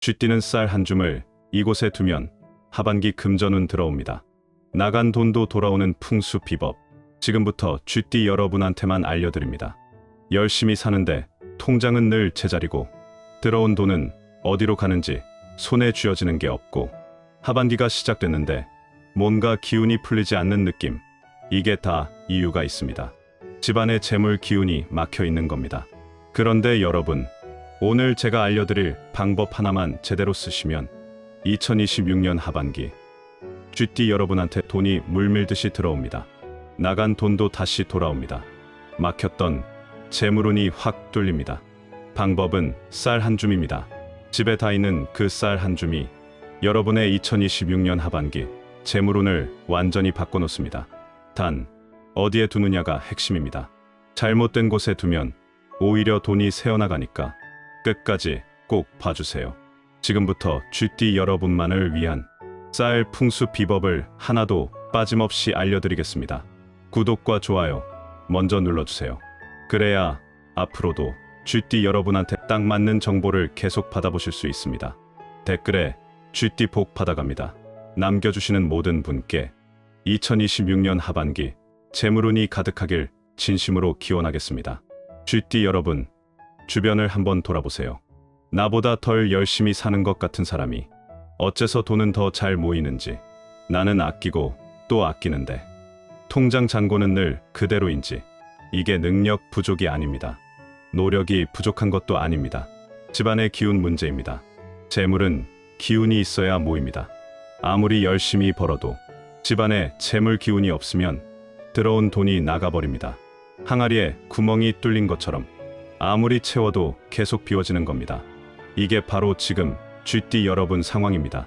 쥐띠는 쌀 한 줌을 이곳에 두면 하반기 금전운 들어옵니다. 나간 돈도 돌아오는 풍수 비법. 지금부터 쥐띠 여러분한테만 알려드립니다. 열심히 사는데 통장은 늘 제자리고 들어온 돈은 어디로 가는지 손에 쥐어지는 게 없고 하반기가 시작됐는데 뭔가 기운이 풀리지 않는 느낌. 이게 다 이유가 있습니다. 집안의 재물 기운이 막혀 있는 겁니다. 그런데 여러분, 오늘 제가 알려드릴 방법 하나만 제대로 쓰시면 2026년 하반기 쥐띠 여러분한테 돈이 물밀듯이 들어옵니다. 나간 돈도 다시 돌아옵니다. 막혔던 재물운이 확 뚫립니다. 방법은 쌀 한 줌입니다. 집에 다 있는 그 쌀 한 줌이 여러분의 2026년 하반기 재물운을 완전히 바꿔놓습니다. 단, 어디에 두느냐가 핵심입니다. 잘못된 곳에 두면 오히려 돈이 새어나가니까 끝까지 꼭 봐주세요. 지금부터 쥐띠 여러분만을 위한 쌀 풍수 비법을 하나도 빠짐없이 알려드리겠습니다. 구독과 좋아요 먼저 눌러주세요. 그래야 앞으로도 쥐띠 여러분한테 딱 맞는 정보를 계속 받아보실 수 있습니다. 댓글에 쥐띠 복 받아갑니다 남겨주시는 모든 분께 2026년 하반기 재물운이 가득하길 진심으로 기원하겠습니다. 쥐띠 여러분, 주변을 한번 돌아보세요. 나보다 덜 열심히 사는 것 같은 사람이 어째서 돈은 더 잘 모이는지, 나는 아끼고 또 아끼는데 통장 잔고는 늘 그대로인지, 이게 능력 부족이 아닙니다. 노력이 부족한 것도 아닙니다. 집안의 기운 문제입니다. 재물은 기운이 있어야 모입니다. 아무리 열심히 벌어도 집안에 재물 기운이 없으면 들어온 돈이 나가버립니다. 항아리에 구멍이 뚫린 것처럼 아무리 채워도 계속 비워지는 겁니다. 이게 바로 지금 쥐띠 여러분 상황입니다.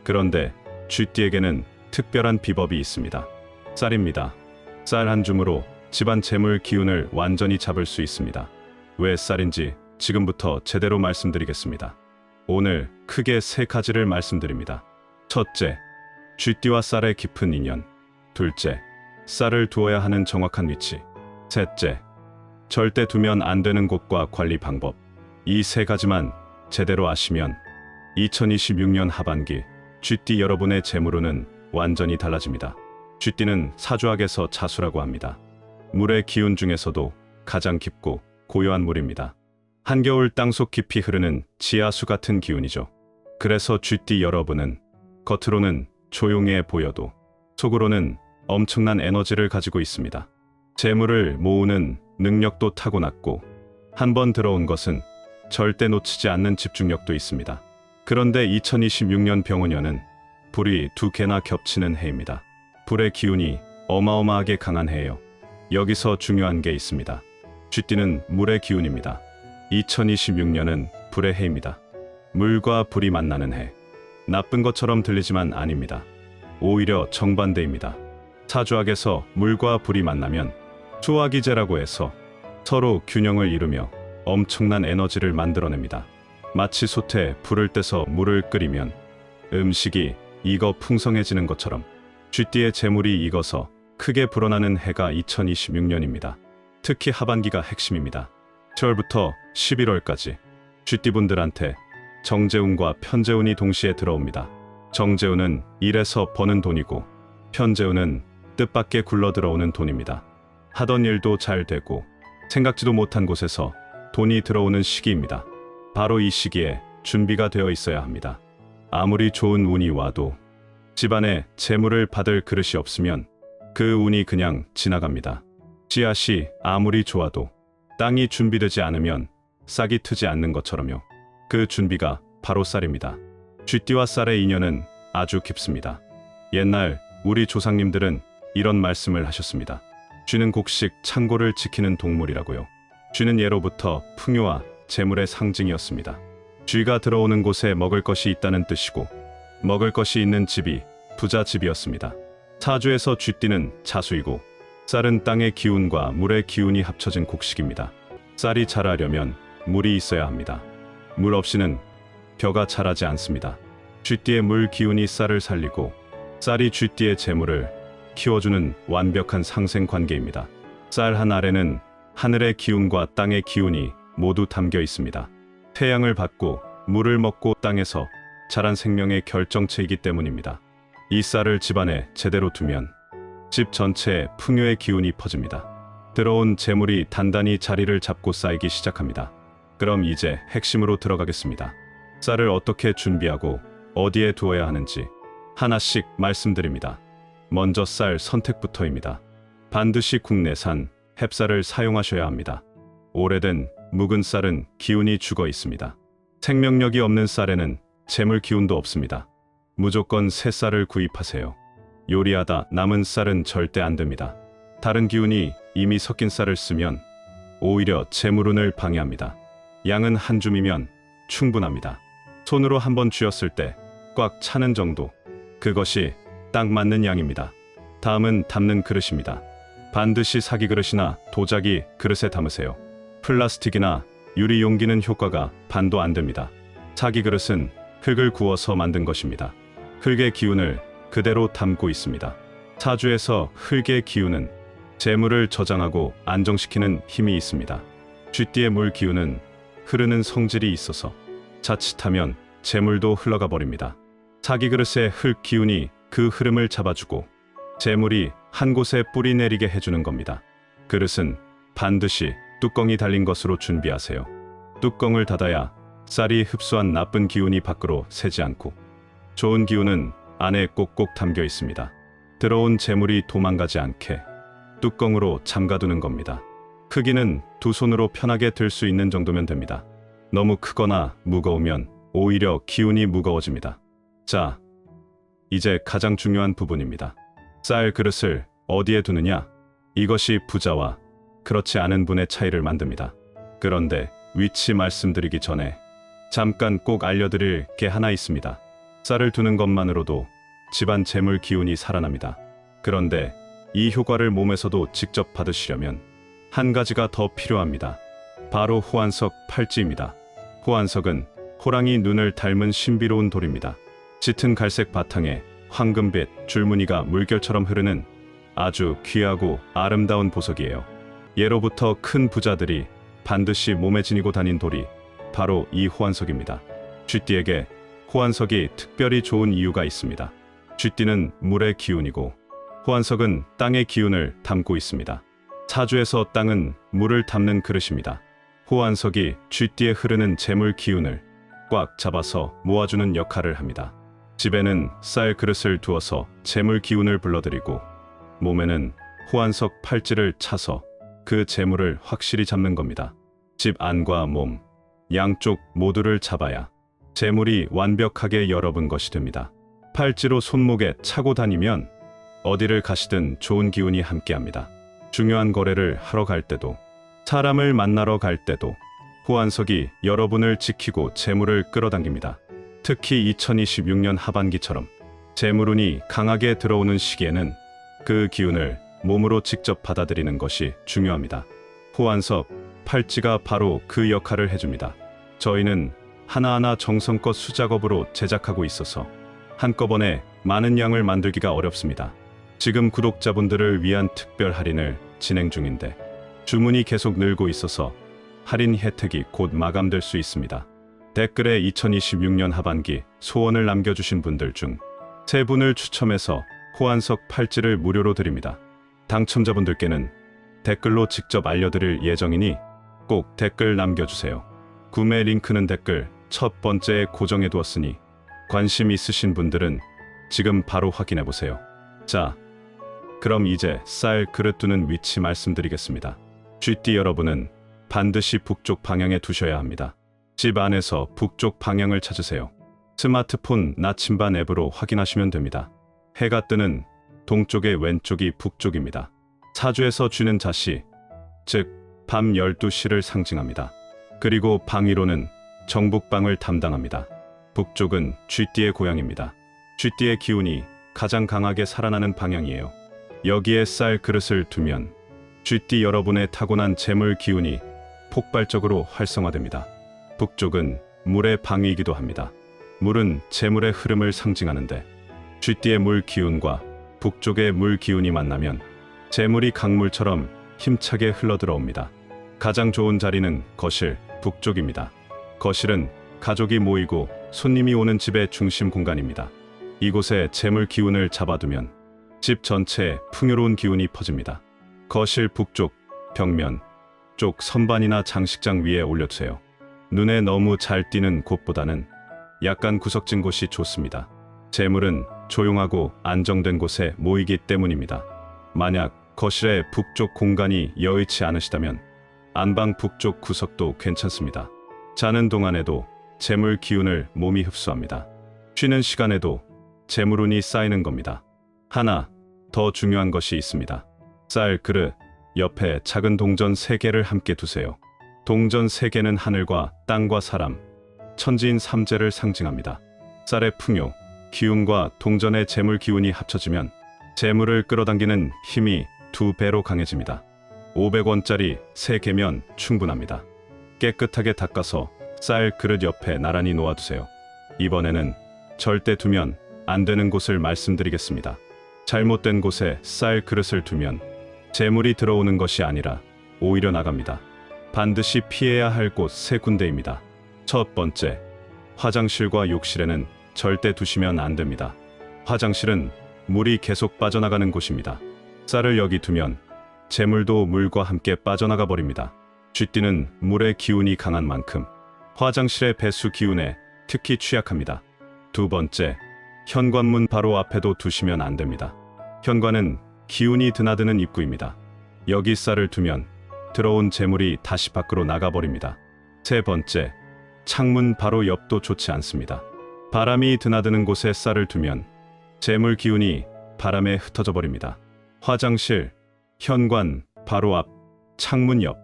그런데 쥐띠에게는 특별한 비법이 있습니다. 쌀입니다. 쌀 한 줌으로 집안 재물 기운을 완전히 잡을 수 있습니다. 왜 쌀인지 지금부터 제대로 말씀드리겠습니다. 오늘 크게 세 가지를 말씀드립니다. 첫째, 쥐띠와 쌀의 깊은 인연. 둘째, 쌀을 두어야 하는 정확한 위치. 셋째, 절대 두면 안 되는 곳과 관리 방법. 이 세 가지만 제대로 아시면 2026년 하반기 쥐띠 여러분의 재물운은 완전히 달라집니다. 쥐띠는 사주학에서 자수라고 합니다. 물의 기운 중에서도 가장 깊고 고요한 물입니다. 한겨울 땅속 깊이 흐르는 지하수 같은 기운이죠. 그래서 쥐띠 여러분은 겉으로는 조용해 보여도 속으로는 엄청난 에너지를 가지고 있습니다. 재물을 모으는 능력도 타고났고 한번 들어온 것은 절대 놓치지 않는 집중력도 있습니다. 그런데 2026년 병원년은 불이 두 개나 겹치는 해입니다. 불의 기운이 어마어마하게 강한 해예요. 여기서 중요한 게 있습니다. 쥐띠는 물의 기운입니다. 2026년은 불의 해입니다. 물과 불이 만나는 해. 나쁜 것처럼 들리지만 아닙니다. 오히려 정반대입니다. 사주학에서 물과 불이 만나면 수화기제라고 해서 서로 균형을 이루며 엄청난 에너지를 만들어냅니다. 마치 솥에 불을 떼서 물을 끓이면 음식이 익어 풍성해지는 것처럼 쥐띠의 재물이 익어서 크게 불어나는 해가 2026년입니다. 특히 하반기가 핵심입니다. 10월부터 11월까지 쥐띠분들한테 정재운과 편재운이 동시에 들어옵니다. 정재운은 일에서 버는 돈이고 편재운은 뜻밖의 굴러 들어오는 돈입니다. 하던 일도 잘 되고 생각지도 못한 곳에서 돈이 들어오는 시기입니다. 바로 이 시기에 준비가 되어 있어야 합니다. 아무리 좋은 운이 와도 집안에 재물을 받을 그릇이 없으면 그 운이 그냥 지나갑니다. 씨앗이 아무리 좋아도 땅이 준비되지 않으면 싹이 트지 않는 것처럼요. 그 준비가 바로 쌀입니다. 쥐띠와 쌀의 인연은 아주 깊습니다. 옛날 우리 조상님들은 이런 말씀을 하셨습니다. 쥐는 곡식 창고를 지키는 동물이라고요. 쥐는 예로부터 풍요와 재물의 상징이었습니다. 쥐가 들어오는 곳에 먹을 것이 있다는 뜻이고 먹을 것이 있는 집이 부자 집이었습니다. 사주에서 쥐띠는 자수이고 쌀은 땅의 기운과 물의 기운이 합쳐진 곡식입니다. 쌀이 자라려면 물이 있어야 합니다. 물 없이는 벼가 자라지 않습니다. 쥐띠의 물 기운이 쌀을 살리고 쌀이 쥐띠의 재물을 키워주는 완벽한 상생 관계입니다. 쌀 한 알에는 하늘의 기운과 땅의 기운이 모두 담겨 있습니다. 태양을 받고 물을 먹고 땅에서 자란 생명의 결정체이기 때문입니다. 이 쌀을 집안에 제대로 두면 집 전체에 풍요의 기운이 퍼집니다. 들어온 재물이 단단히 자리를 잡고 쌓이기 시작합니다. 그럼 이제 핵심으로 들어가겠습니다. 쌀을 어떻게 준비하고 어디에 두어야 하는지 하나씩 말씀드립니다. 먼저 쌀 선택부터입니다. 반드시 국내산 햅쌀을 사용하셔야 합니다. 오래된 묵은 쌀은 기운이 죽어 있습니다. 생명력이 없는 쌀에는 재물 기운도 없습니다. 무조건 새 쌀을 구입하세요. 요리하다 남은 쌀은 절대 안 됩니다. 다른 기운이 이미 섞인 쌀을 쓰면 오히려 재물운을 방해합니다. 양은 한 줌이면 충분합니다. 손으로 한번 쥐었을 때 꽉 차는 정도, 그것이 딱 맞는 양입니다. 다음은 담는 그릇입니다. 반드시 사기 그릇이나 도자기 그릇에 담으세요. 플라스틱이나 유리 용기는 효과가 반도 안 됩니다. 사기 그릇은 흙을 구워서 만든 것입니다. 흙의 기운을 그대로 담고 있습니다. 사주에서 흙의 기운은 재물을 저장하고 안정시키는 힘이 있습니다. 쥐띠의 물 기운은 흐르는 성질이 있어서 자칫하면 재물도 흘러가 버립니다. 사기 그릇의 흙 기운이 그 흐름을 잡아주고 재물이 한 곳에 뿌리 내리게 해주는 겁니다. 그릇은 반드시 뚜껑이 달린 것으로 준비하세요. 뚜껑을 닫아야 쌀이 흡수한 나쁜 기운이 밖으로 새지 않고 좋은 기운은 안에 꼭꼭 담겨 있습니다. 들어온 재물이 도망가지 않게 뚜껑으로 잠가두는 겁니다. 크기는 두 손으로 편하게 들 수 있는 정도면 됩니다. 너무 크거나 무거우면 오히려 기운이 무거워집니다. 자, 이제 가장 중요한 부분입니다. 쌀 그릇을 어디에 두느냐? 이것이 부자와 그렇지 않은 분의 차이를 만듭니다. 그런데 위치 말씀드리기 전에 잠깐 꼭 알려드릴 게 하나 있습니다. 쌀을 두는 것만으로도 집안 재물 기운이 살아납니다. 그런데 이 효과를 몸에서도 직접 받으시려면 한 가지가 더 필요합니다. 바로 호환석 팔찌입니다. 호환석은 호랑이 눈을 닮은 신비로운 돌입니다. 짙은 갈색 바탕에 황금빛 줄무늬가 물결처럼 흐르는 아주 귀하고 아름다운 보석이에요. 예로부터 큰 부자들이 반드시 몸에 지니고 다닌 돌이 바로 이 호환석입니다. 쥐띠에게 호환석이 특별히 좋은 이유가 있습니다. 쥐띠는 물의 기운이고 호환석은 땅의 기운을 담고 있습니다. 사주에서 땅은 물을 담는 그릇입니다. 호환석이 쥐띠에 흐르는 재물 기운을 꽉 잡아서 모아주는 역할을 합니다. 집에는 쌀 그릇을 두어서 재물 기운을 불러들이고 몸에는 호환석 팔찌를 차서 그 재물을 확실히 잡는 겁니다. 집 안과 몸, 양쪽 모두를 잡아야 재물이 완벽하게 여러분 것이 됩니다. 팔찌로 손목에 차고 다니면 어디를 가시든 좋은 기운이 함께합니다. 중요한 거래를 하러 갈 때도, 사람을 만나러 갈 때도 호환석이 여러분을 지키고 재물을 끌어당깁니다. 특히 2026년 하반기처럼 재물운이 강하게 들어오는 시기에는 그 기운을 몸으로 직접 받아들이는 것이 중요합니다. 호환석 팔찌가 바로 그 역할을 해줍니다. 저희는 하나하나 정성껏 수작업으로 제작하고 있어서 한꺼번에 많은 양을 만들기가 어렵습니다. 지금 구독자분들을 위한 특별 할인을 진행 중인데 주문이 계속 늘고 있어서 할인 혜택이 곧 마감될 수 있습니다. 댓글에 2026년 하반기 소원을 남겨주신 분들 중 3분을 추첨해서 호환석 팔찌를 무료로 드립니다. 당첨자분들께는 댓글로 직접 알려드릴 예정이니 꼭 댓글 남겨주세요. 구매 링크는 댓글 첫 번째에 고정해 두었으니 관심 있으신 분들은 지금 바로 확인해보세요. 자, 그럼 이제 쌀 그릇 두는 위치 말씀드리겠습니다. 쥐띠 여러분은 반드시 북쪽 방향에 두셔야 합니다. 집 안에서 북쪽 방향을 찾으세요. 스마트폰 나침반 앱으로 확인하시면 됩니다. 해가 뜨는 동쪽의 왼쪽이 북쪽입니다. 사주에서 쥐는 자시, 즉 밤 12시를 상징합니다. 그리고 방위로는 정북방을 담당합니다. 북쪽은 쥐띠의 고향입니다. 쥐띠의 기운이 가장 강하게 살아나는 방향이에요. 여기에 쌀 그릇을 두면 쥐띠 여러분의 타고난 재물 기운이 폭발적으로 활성화됩니다. 북쪽은 물의 방위이기도 합니다. 물은 재물의 흐름을 상징하는데 쥐띠의 물 기운과 북쪽의 물 기운이 만나면 재물이 강물처럼 힘차게 흘러들어옵니다. 가장 좋은 자리는 거실, 북쪽입니다. 거실은 가족이 모이고 손님이 오는 집의 중심 공간입니다. 이곳에 재물 기운을 잡아두면 집 전체에 풍요로운 기운이 퍼집니다. 거실 북쪽, 벽면 쪽 선반이나 장식장 위에 올려두세요. 눈에 너무 잘 띄는 곳보다는 약간 구석진 곳이 좋습니다. 재물은 조용하고 안정된 곳에 모이기 때문입니다. 만약 거실의 북쪽 공간이 여의치 않으시다면 안방 북쪽 구석도 괜찮습니다. 자는 동안에도 재물 기운을 몸이 흡수합니다. 쉬는 시간에도 재물운이 쌓이는 겁니다. 하나 더 중요한 것이 있습니다. 쌀 그릇 옆에 작은 동전 3개를 함께 두세요. 동전 3개는 하늘과 땅과 사람, 천지인 삼재를 상징합니다. 쌀의 풍요, 기운과 동전의 재물 기운이 합쳐지면 재물을 끌어당기는 힘이 2배로 강해집니다. 500원짜리 3개면 충분합니다. 깨끗하게 닦아서 쌀 그릇 옆에 나란히 놓아두세요. 이번에는 절대 두면 안 되는 곳을 말씀드리겠습니다. 잘못된 곳에 쌀 그릇을 두면 재물이 들어오는 것이 아니라 오히려 나갑니다. 반드시 피해야 할 곳 3군데입니다. 첫 번째, 화장실과 욕실에는 절대 두시면 안 됩니다. 화장실은 물이 계속 빠져나가는 곳입니다. 쌀을 여기 두면 재물도 물과 함께 빠져나가 버립니다. 쥐띠는 물의 기운이 강한 만큼 화장실의 배수 기운에 특히 취약합니다. 두 번째, 현관문 바로 앞에도 두시면 안 됩니다. 현관은 기운이 드나드는 입구입니다. 여기 쌀을 두면 들어온 재물이 다시 밖으로 나가버립니다. 세 번째, 창문 바로 옆도 좋지 않습니다. 바람이 드나드는 곳에 쌀을 두면 재물 기운이 바람에 흩어져 버립니다. 화장실, 현관 바로 앞, 창문 옆,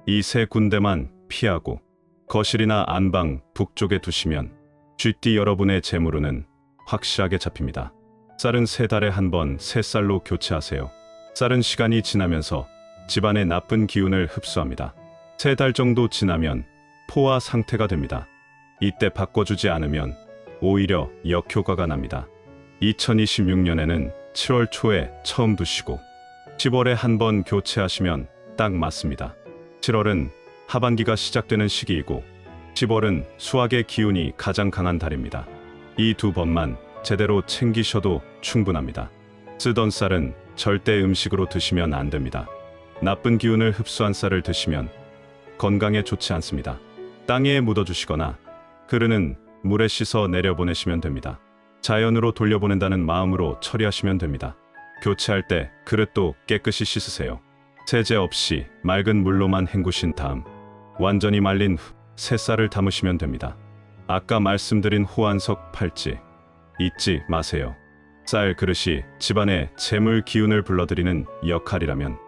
이 3군데만 피하고 거실이나 안방 북쪽에 두시면 쥐띠 여러분의 재물운은 확실하게 잡힙니다. 쌀은 3달에 한 번 새 쌀로 교체하세요. 쌀은 시간이 지나면서 집안의 나쁜 기운을 흡수합니다. 3달 정도 지나면 포화 상태가 됩니다. 이때 바꿔주지 않으면 오히려 역효과가 납니다. 2026년에는 7월 초에 처음 두시고 10월에 한 번 교체하시면 딱 맞습니다. 7월은 하반기가 시작되는 시기이고 10월은 수학의 기운이 가장 강한 달입니다. 이 2번만 제대로 챙기셔도 충분합니다. 쓰던 쌀은 절대 음식으로 드시면 안 됩니다. 나쁜 기운을 흡수한 쌀을 드시면 건강에 좋지 않습니다. 땅에 묻어주시거나 흐르는 물에 씻어 내려보내시면 됩니다. 자연으로 돌려보낸다는 마음으로 처리하시면 됩니다. 교체할 때 그릇도 깨끗이 씻으세요. 세제 없이 맑은 물로만 헹구신 다음 완전히 말린 후 새 쌀을 담으시면 됩니다. 아까 말씀드린 호환석 팔찌 잊지 마세요. 쌀 그릇이 집안의 재물 기운을 불러들이는 역할이라면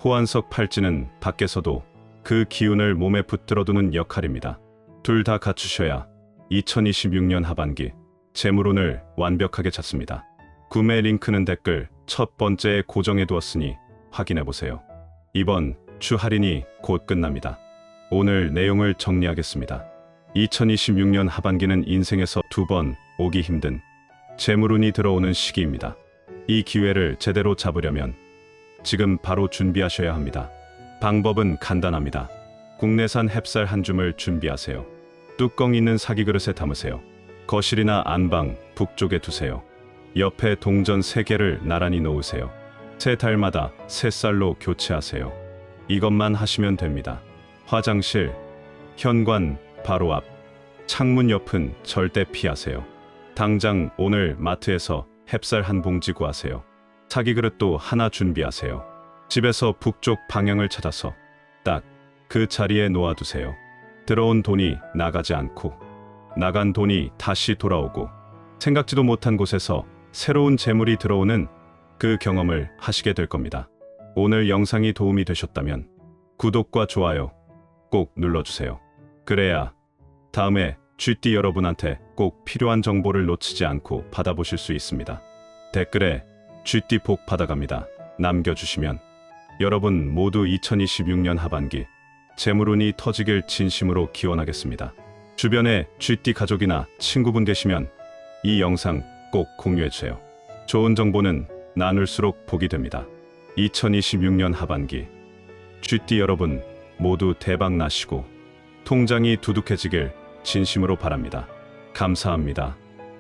호환석 팔찌는 밖에서도 그 기운을 몸에 붙들어두는 역할입니다. 둘 다 갖추셔야 2026년 하반기 재물운을 완벽하게 잡습니다. 구매 링크는 댓글 첫 번째에 고정해 두었으니 확인해보세요. 이번 주 할인이 곧 끝납니다. 오늘 내용을 정리하겠습니다. 2026년 하반기는 인생에서 2번 오기 힘든 재물운이 들어오는 시기입니다. 이 기회를 제대로 잡으려면 지금 바로 준비하셔야 합니다. 방법은 간단합니다. 국내산 햅쌀 한 줌을 준비하세요. 뚜껑 있는 사기 그릇에 담으세요. 거실이나 안방 북쪽에 두세요. 옆에 동전 3개를 나란히 놓으세요. 3달마다 새 쌀로 교체하세요. 이것만 하시면 됩니다. 화장실, 현관 바로 앞, 창문 옆은 절대 피하세요. 당장 오늘 마트에서 햅쌀 한 봉지 구하세요. 사기 그릇도 하나 준비하세요. 집에서 북쪽 방향을 찾아서 딱 그 자리에 놓아두세요. 들어온 돈이 나가지 않고 나간 돈이 다시 돌아오고 생각지도 못한 곳에서 새로운 재물이 들어오는 그 경험을 하시게 될 겁니다. 오늘 영상이 도움이 되셨다면 구독과 좋아요 꼭 눌러주세요. 그래야 다음에 쥐띠 여러분한테 꼭 필요한 정보를 놓치지 않고 받아보실 수 있습니다. 댓글에 쥐띠 복 받아갑니다 남겨주시면 여러분 모두 2026년 하반기 재물운이 터지길 진심으로 기원하겠습니다. 주변에 쥐띠 가족이나 친구분 계시면 이 영상 꼭 공유해주세요. 좋은 정보는 나눌수록 복이 됩니다. 2026년 하반기 쥐띠 여러분 모두 대박 나시고 통장이 두둑해지길 진심으로 바랍니다. 감사합니다.